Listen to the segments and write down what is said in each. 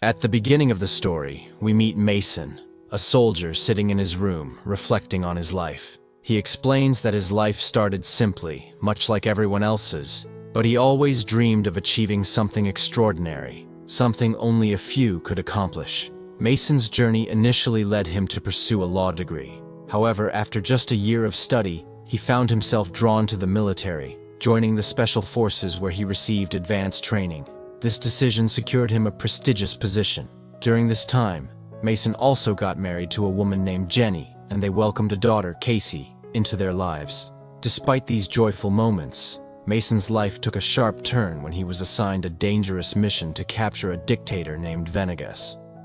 At the beginning of the story, we meet Mason, a soldier sitting in his room, reflecting on his life. He explains that his life started simply, much like everyone else's, but he always dreamed of achieving something extraordinary, something only a few could accomplish. Mason's journey initially led him to pursue a law degree. However, after just a year of study, he found himself drawn to the military, joining the special forces where he received advanced training. This decision secured him a prestigious position. During this time, Mason also got married to a woman named Jenny, and they welcomed a daughter, Casey, into their lives. Despite these joyful moments, Mason's life took a sharp turn when he was assigned a dangerous mission to capture a dictator named Vinegar.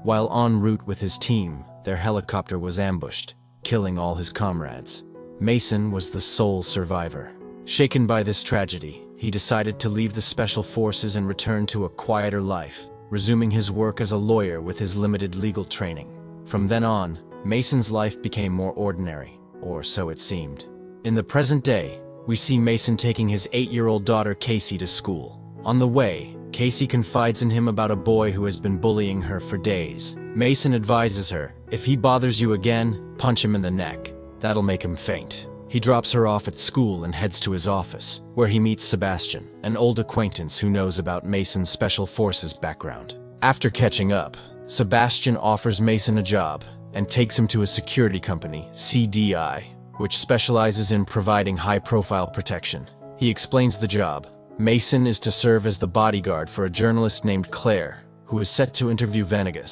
While en route with his team, their helicopter was ambushed, killing all his comrades. Mason was the sole survivor. Shaken by this tragedy, he decided to leave the special forces and return to a quieter life, resuming his work as a lawyer with his limited legal training. From then on, Mason's life became more ordinary, or so it seemed. In the present day, we see Mason taking his 8-year-old daughter Casey to school. On the way, Casey confides in him about a boy who has been bullying her for days. Mason advises her, if he bothers you again, punch him in the neck. That'll make him faint. He drops her off at school and heads to his office, where he meets Sebastian, an old acquaintance who knows about Mason's Special Forces background. After catching up, Sebastian offers Mason a job and takes him to a security company, CDI, which specializes in providing high-profile protection. He explains the job. Mason is to serve as the bodyguard for a journalist named Claire, who is set to interview Vinegar,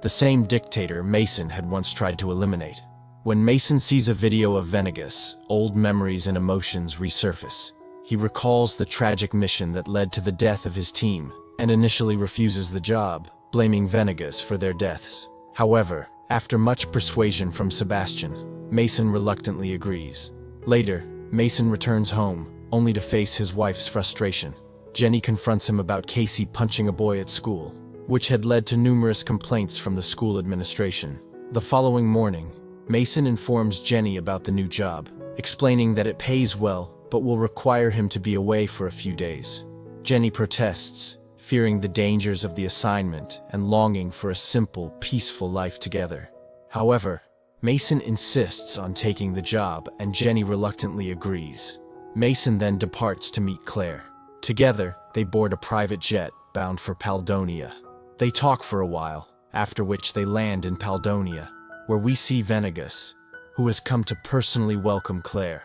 the same dictator Mason had once tried to eliminate. When Mason sees a video of Vinegar, old memories and emotions resurface. He recalls the tragic mission that led to the death of his team, and initially refuses the job, blaming Vinegar for their deaths. However, after much persuasion from Sebastian, Mason reluctantly agrees. Later, Mason returns home, only to face his wife's frustration. Jenny confronts him about Casey punching a boy at school, which had led to numerous complaints from the school administration. The following morning, Mason informs Jenny about the new job, explaining that it pays well, but will require him to be away for a few days. Jenny protests, fearing the dangers of the assignment and longing for a simple, peaceful life together. However, Mason insists on taking the job, and Jenny reluctantly agrees. Mason then departs to meet Claire. Together, they board a private jet bound for Paldonia. They talk for a while, after which they land in Paldonia, where we see Vinegar, who has come to personally welcome Claire.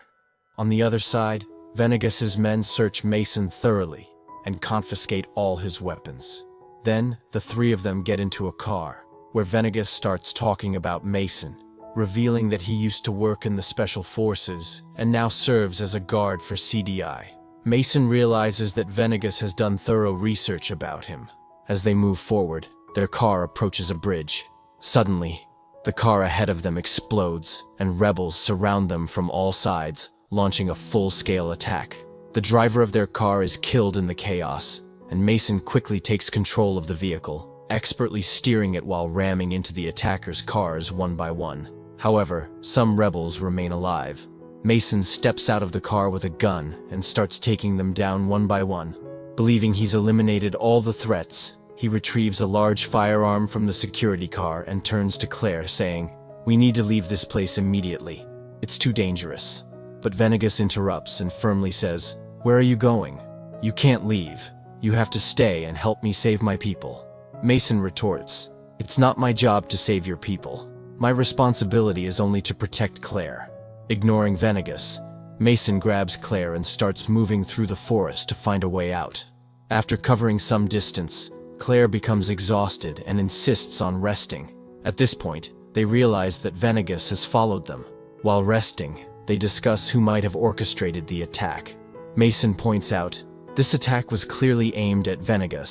On the other side, Vinegar's men search Mason thoroughly and confiscate all his weapons. Then, the three of them get into a car, where Vinegar starts talking about Mason, revealing that he used to work in the Special Forces and now serves as a guard for CDI. Mason realizes that Vinegar has done thorough research about him. As they move forward, their car approaches a bridge. Suddenly, the car ahead of them explodes, and rebels surround them from all sides, launching a full-scale attack. The driver of their car is killed in the chaos, and Mason quickly takes control of the vehicle, expertly steering it while ramming into the attackers' cars one by one. However, some rebels remain alive. Mason steps out of the car with a gun and starts taking them down one by one. Believing he's eliminated all the threats, he retrieves a large firearm from the security car and turns to Claire, saying, "We need to leave this place immediately. It's too dangerous." But Vinegar interrupts and firmly says, "Where are you going? You can't leave. You have to stay and help me save my people." Mason retorts, "It's not my job to save your people. My responsibility is only to protect Claire." Ignoring Vinegar, Mason grabs Claire and starts moving through the forest to find a way out. After covering some distance, Claire becomes exhausted and insists on resting. At this point, they realize that Vinegar has followed them. While resting, they discuss who might have orchestrated the attack. Mason points out, this attack was clearly aimed at Vinegar,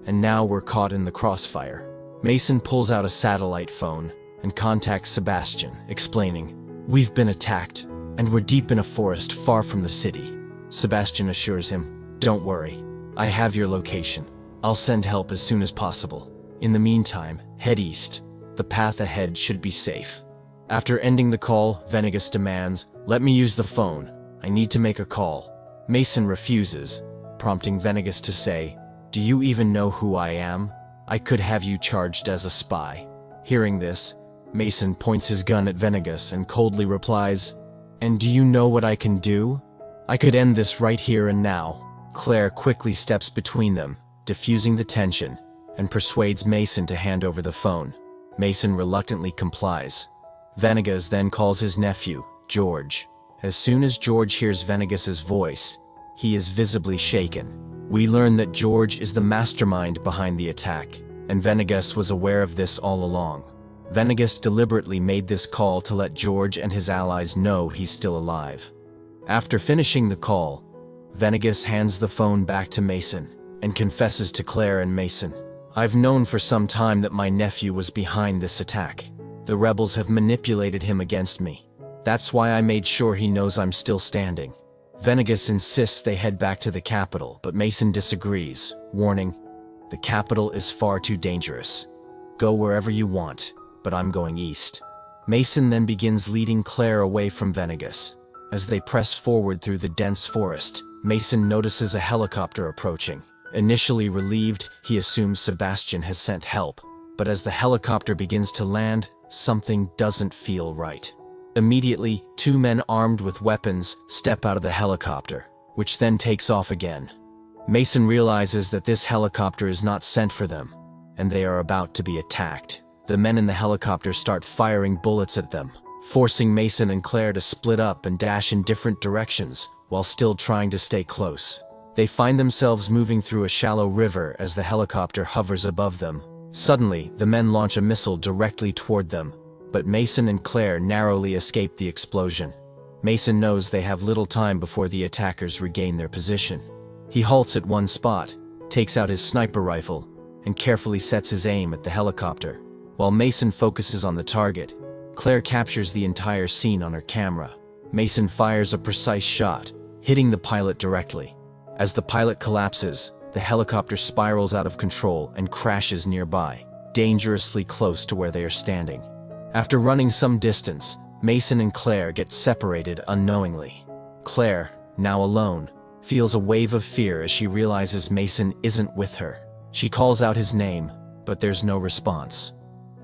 and now we're caught in the crossfire. Mason pulls out a satellite phone and contacts Sebastian, explaining, "We've been attacked, and we're deep in a forest far from the city." Sebastian assures him, "Don't worry, I have your location. I'll send help as soon as possible. In the meantime, head east. The path ahead should be safe." After ending the call, Vinegar demands, "Let me use the phone. I need to make a call." Mason refuses, prompting Vinegar to say, "Do you even know who I am?" I could have you charged as a spy." Hearing this, Mason points his gun at Venegas and coldly replies, "And do you know what I can do? I could end this right here and now." Claire quickly steps between them, diffusing the tension, and persuades Mason to hand over the phone. Mason reluctantly complies. Venegas then calls his nephew, George. As soon as George hears Venegas's voice, he is visibly shaken. We learn that George is the mastermind behind the attack, and Venegas was aware of this all along. Venegas deliberately made this call to let George and his allies know he's still alive. After finishing the call, Venegas hands the phone back to Mason and confesses to Claire and Mason, "I've known for some time that my nephew was behind this attack. The rebels have manipulated him against me. That's why I made sure he knows I'm still standing." Venegas insists they head back to the capital, but Mason disagrees, warning, "The capital is far too dangerous. Go wherever you want, but I'm going east." Mason then begins leading Claire away from Venegas. As they press forward through the dense forest, Mason notices a helicopter approaching. Initially relieved, he assumes Sebastian has sent help, but as the helicopter begins to land, something doesn't feel right. Immediately, two men armed with weapons step out of the helicopter, which then takes off again. Mason realizes that this helicopter is not sent for them, and they are about to be attacked. The men in the helicopter start firing bullets at them, forcing Mason and Claire to split up and dash in different directions while still trying to stay close. They find themselves moving through a shallow river as the helicopter hovers above them. Suddenly, the men launch a missile directly toward them, but Mason and Claire narrowly escape the explosion. Mason knows they have little time before the attackers regain their position. He halts at one spot, takes out his sniper rifle, and carefully sets his aim at the helicopter. While Mason focuses on the target, Claire captures the entire scene on her camera. Mason fires a precise shot, hitting the pilot directly. As the pilot collapses, the helicopter spirals out of control and crashes nearby, dangerously close to where they are standing. After running some distance, Mason and Claire get separated unknowingly. Claire, now alone, feels a wave of fear as she realizes Mason isn't with her. She calls out his name, but there's no response.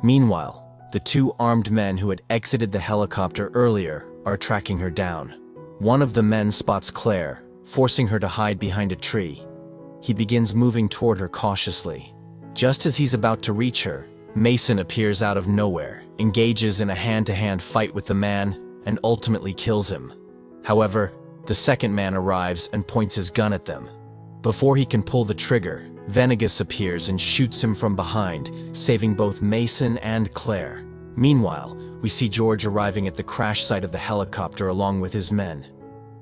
Meanwhile, the two armed men who had exited the helicopter earlier are tracking her down. One of the men spots Claire, forcing her to hide behind a tree. He begins moving toward her cautiously. Just as he's about to reach her, Mason appears out of nowhere, engages in a hand-to-hand fight with the man, and ultimately kills him. However, the second man arrives and points his gun at them. Before he can pull the trigger, Venegas appears and shoots him from behind, saving both Mason and Claire. Meanwhile, we see George arriving at the crash site of the helicopter along with his men.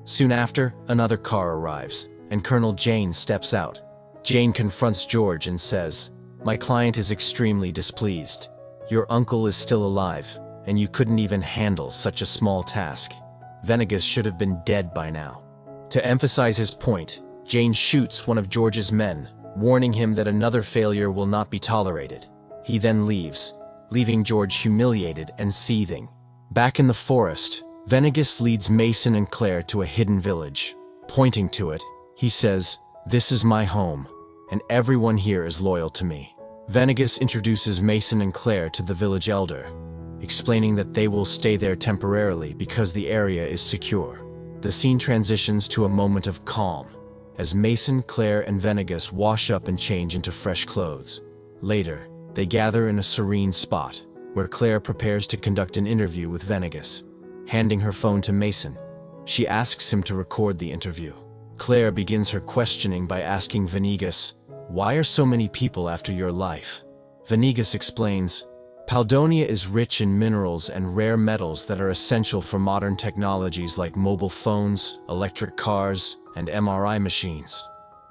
Soon after, another car arrives, and Colonel Jane steps out. Jane confronts George and says, "My client is extremely displeased. Your uncle is still alive, and you couldn't even handle such a small task. Venegas should have been dead by now." To emphasize his point, Jane shoots one of George's men, warning him that another failure will not be tolerated. He then leaves, leaving George humiliated and seething. Back in the forest, Venegas leads Mason and Claire to a hidden village. Pointing to it, he says, "This is my home, and everyone here is loyal to me." Venegas introduces Mason and Claire to the village elder, explaining that they will stay there temporarily because the area is secure. The scene transitions to a moment of calm, as Mason, Claire, and Venegas wash up and change into fresh clothes. Later, they gather in a serene spot, where Claire prepares to conduct an interview with Venegas. Handing her phone to Mason, she asks him to record the interview. Claire begins her questioning by asking Venegas, "Why are so many people after your life?" Venegas explains, "Paldonia is rich in minerals and rare metals that are essential for modern technologies like mobile phones, electric cars, and MRI machines.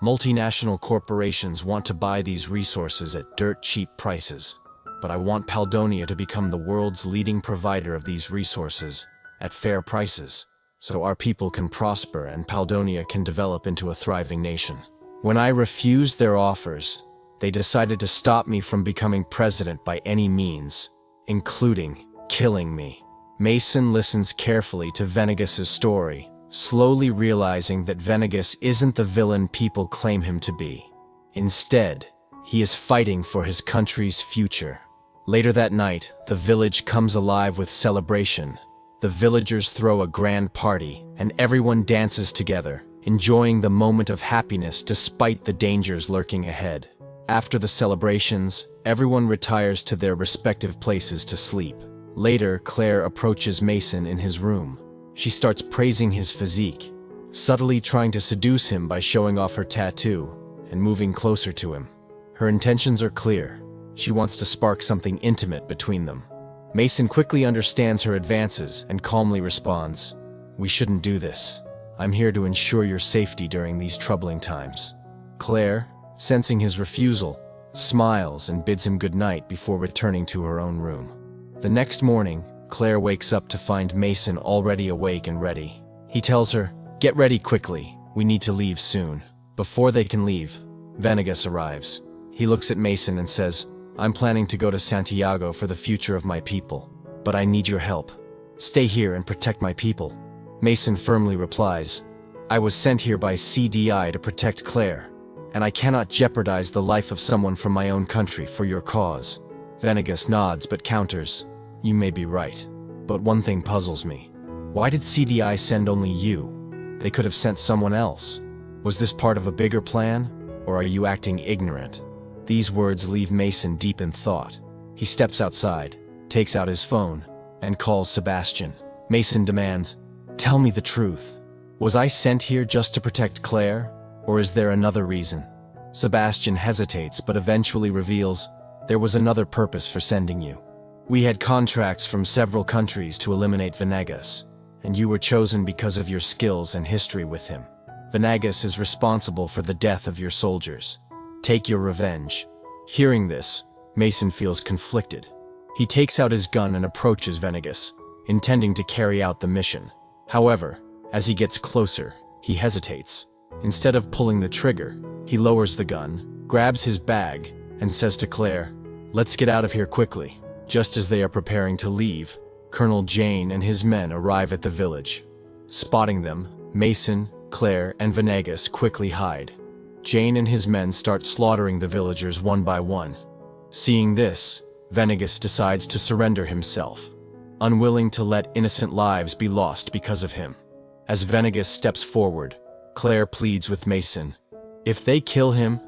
Multinational corporations want to buy these resources at dirt-cheap prices. But I want Paldonia to become the world's leading provider of these resources at fair prices, so our people can prosper and Paldonia can develop into a thriving nation. When I refused their offers, they decided to stop me from becoming president by any means, including killing me." Mason listens carefully to Venegas's story, slowly realizing that Venegas isn't the villain people claim him to be. Instead, He is fighting for his country's future. Later that night, the village comes alive with celebration. The villagers throw a grand party, and everyone dances together, enjoying the moment of happiness despite the dangers lurking ahead. After the celebrations, everyone retires to their respective places to sleep. Later, Claire approaches Mason in his room. She starts praising his physique, subtly trying to seduce him by showing off her tattoo and moving closer to him. Her intentions are clear. She wants to spark something intimate between them. Mason quickly understands her advances and calmly responds, "We shouldn't do this. I'm here to ensure your safety during these troubling times." Claire, sensing his refusal, smiles and bids him good night before returning to her own room. The next morning, Claire wakes up to find Mason already awake and ready. He tells her, "Get ready quickly. We need to leave soon." Before they can leave, Vinegar arrives. He looks at Mason and says, "I'm planning to go to Santiago for the future of my people, but I need your help. Stay here and protect my people." Mason firmly replies, "I was sent here by CDI to protect Claire, and I cannot jeopardize the life of someone from my own country for your cause." Vinegar nods but counters, "You may be right, but one thing puzzles me. Why did CDI send only you? They could have sent someone else. Was this part of a bigger plan, or are you acting ignorant?" These words leave Mason deep in thought. He steps outside, takes out his phone, and calls Sebastian. Mason demands, "Tell me the truth. Was I sent here just to protect Claire, or is there another reason?" Sebastian hesitates but eventually reveals, "There was another purpose for sending you. We had contracts from several countries to eliminate Venegas, and you were chosen because of your skills and history with him. Venegas is responsible for the death of your soldiers. Take your revenge." Hearing this, Mason feels conflicted. He takes out his gun and approaches Venegas, intending to carry out the mission. However, as he gets closer, he hesitates. Instead of pulling the trigger, he lowers the gun, grabs his bag, and says to Claire, "Let's get out of here quickly." Just as they are preparing to leave, Colonel Jane and his men arrive at the village. Spotting them, Mason, Claire, and Venegas quickly hide. Jane and his men start slaughtering the villagers one by one. Seeing this, Venegas decides to surrender himself, unwilling to let innocent lives be lost because of him. As Venegas steps forward, Claire pleads with Mason, "If they kill him,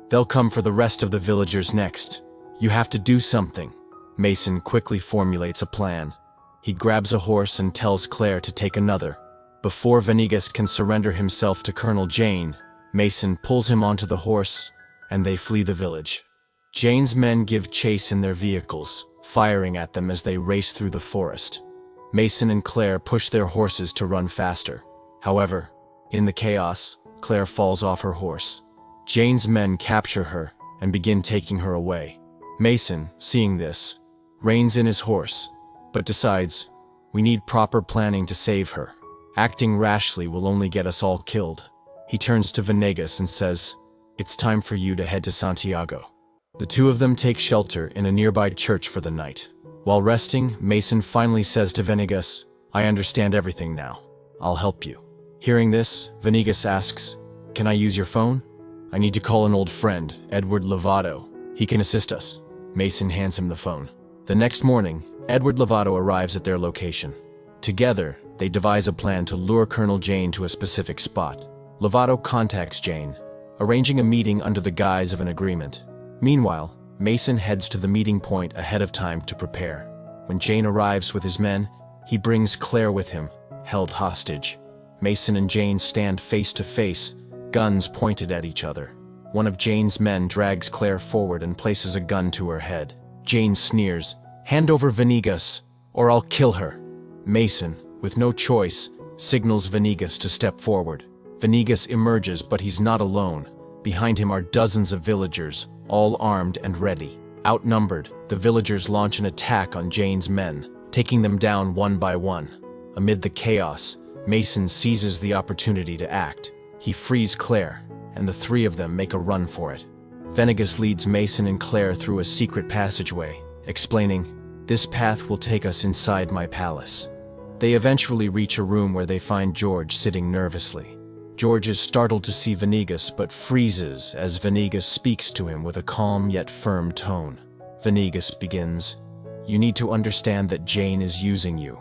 they'll come for the rest of the villagers next. You have to do something." Mason quickly formulates a plan. He grabs a horse and tells Claire to take another. Before Venegas can surrender himself to Colonel Jane, Mason pulls him onto the horse, and they flee the village. Jane's men give chase in their vehicles, firing at them as they race through the forest. Mason and Claire push their horses to run faster. However, in the chaos, Claire falls off her horse. Jane's men capture her and begin taking her away. Mason, seeing this, reins in his horse, but decides, "We need proper planning to save her. Acting rashly will only get us all killed." He turns to Venegas and says, "It's time for you to head to Santiago." The two of them take shelter in a nearby church for the night. While resting, Mason finally says to Venegas, "I understand everything now. I'll help you." Hearing this, Venegas asks, "Can I use your phone? I need to call an old friend, Edward Lovato. He can assist us." Mason hands him the phone. The next morning, Edward Lovato arrives at their location. Together, they devise a plan to lure Colonel Jane to a specific spot. Lovato contacts Jane, arranging a meeting under the guise of an agreement. Meanwhile, Mason heads to the meeting point ahead of time to prepare. When Jane arrives with his men, he brings Claire with him, held hostage. Mason and Jane stand face to face, guns pointed at each other. One of Jane's men drags Claire forward and places a gun to her head. Jane sneers, "Hand over Venegas, or I'll kill her." Mason, with no choice, signals Venegas to step forward. Venegas emerges, but he's not alone. Behind him are dozens of villagers, all armed and ready. Outnumbered, the villagers launch an attack on Jane's men, taking them down one by one. Amid the chaos, Mason seizes the opportunity to act. He frees Claire, and the three of them make a run for it. Venegas leads Mason and Claire through a secret passageway, explaining, "This path will take us inside my palace." They eventually reach a room where they find George sitting nervously. George is startled to see Venegas but freezes as Venegas speaks to him with a calm yet firm tone. Venegas begins, "You need to understand that Jane is using you.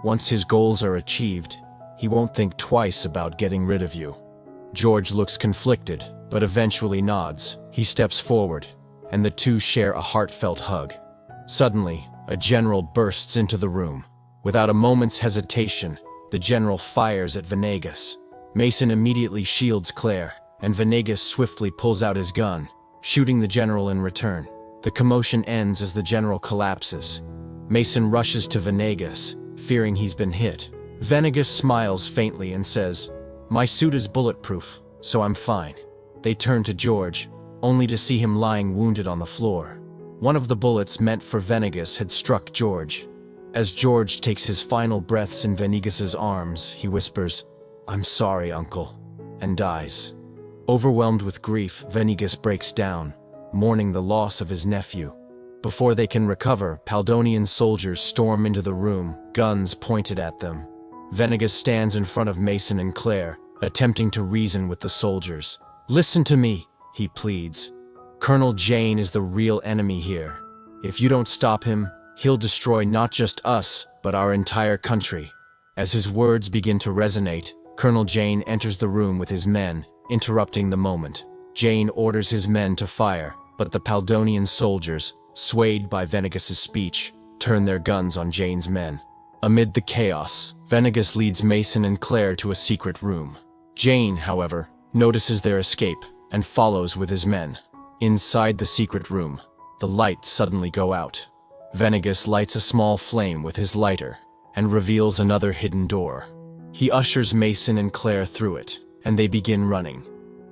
Once his goals are achieved, he won't think twice about getting rid of you." George looks conflicted, but eventually nods. He steps forward, and the two share a heartfelt hug. Suddenly, a general bursts into the room. Without a moment's hesitation, the general fires at Venegas. Mason immediately shields Claire, and Venegas swiftly pulls out his gun, shooting the general in return. The commotion ends as the general collapses. Mason rushes to Venegas, fearing he's been hit. Venegas smiles faintly and says, "My suit is bulletproof, so I'm fine." They turn to George, only to see him lying wounded on the floor. One of the bullets meant for Venegas had struck George. As George takes his final breaths in Venegas's arms, he whispers, "I'm sorry, Uncle," and dies. Overwhelmed with grief, Venegas breaks down, mourning the loss of his nephew. Before they can recover, Paldonian soldiers storm into the room, guns pointed at them. Venegas stands in front of Mason and Claire, attempting to reason with the soldiers. "Listen to me," he pleads. "Colonel Jane is the real enemy here. If you don't stop him, he'll destroy not just us, but our entire country." As his words begin to resonate, Colonel Jane enters the room with his men, interrupting the moment. Jane orders his men to fire, but the Paldonian soldiers, swayed by Venegas's speech, turn their guns on Jane's men. Amid the chaos, Venegas leads Mason and Claire to a secret room. Jane, however, notices their escape and follows with his men. Inside the secret room, the lights suddenly go out. Venegas lights a small flame with his lighter and reveals another hidden door. He ushers Mason and Claire through it, and they begin running.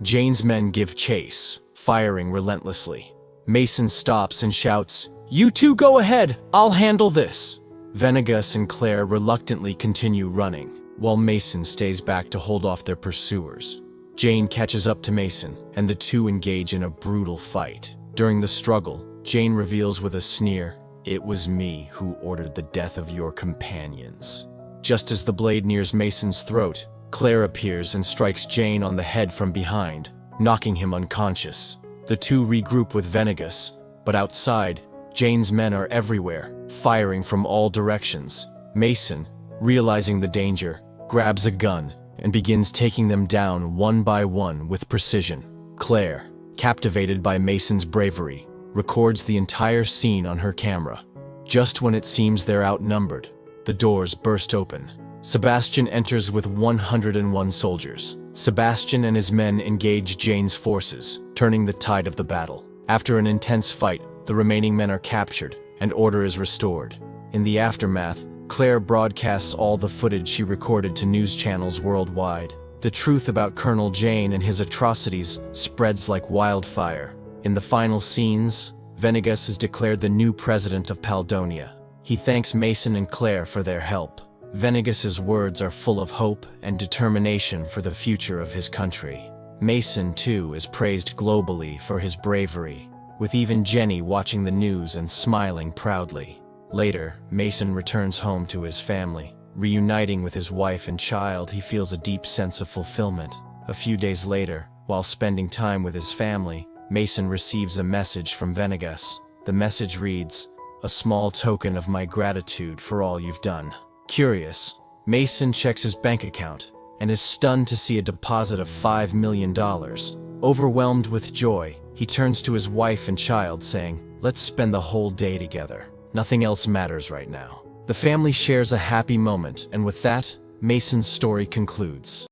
Jane's men give chase, firing relentlessly. Mason stops and shouts, "You two go ahead, I'll handle this." Venegas and Claire reluctantly continue running, while Mason stays back to hold off their pursuers. Jane catches up to Mason, and the two engage in a brutal fight. During the struggle, Jane reveals with a sneer, "It was me who ordered the death of your companions." Just as the blade nears Mason's throat, Claire appears and strikes Jane on the head from behind, knocking him unconscious. The two regroup with Venegas, but outside, Jane's men are everywhere, firing from all directions. Mason, realizing the danger, grabs a gun and begins taking them down one by one with precision. Claire, captivated by Mason's bravery, records the entire scene on her camera. Just when it seems they're outnumbered, the doors burst open. Sebastian enters with 101 soldiers. Sebastian and his men engage Jane's forces, turning the tide of the battle. After an intense fight, the remaining men are captured, and order is restored. In the aftermath, Claire broadcasts all the footage she recorded to news channels worldwide. The truth about Colonel Jane and his atrocities spreads like wildfire. In the final scenes, Venegas is declared the new president of Paldonia. He thanks Mason and Claire for their help. Venegas's words are full of hope and determination for the future of his country. Mason, too, is praised globally for his bravery, with even Jenny watching the news and smiling proudly. Later, Mason returns home to his family. Reuniting with his wife and child, he feels a deep sense of fulfillment. A few days later, while spending time with his family, Mason receives a message from Venegas. The message reads, "A small token of my gratitude for all you've done." Curious, Mason checks his bank account and is stunned to see a deposit of $5 million. Overwhelmed with joy, he turns to his wife and child saying, "Let's spend the whole day together. Nothing else matters right now." The family shares a happy moment, and with that, Mason's story concludes.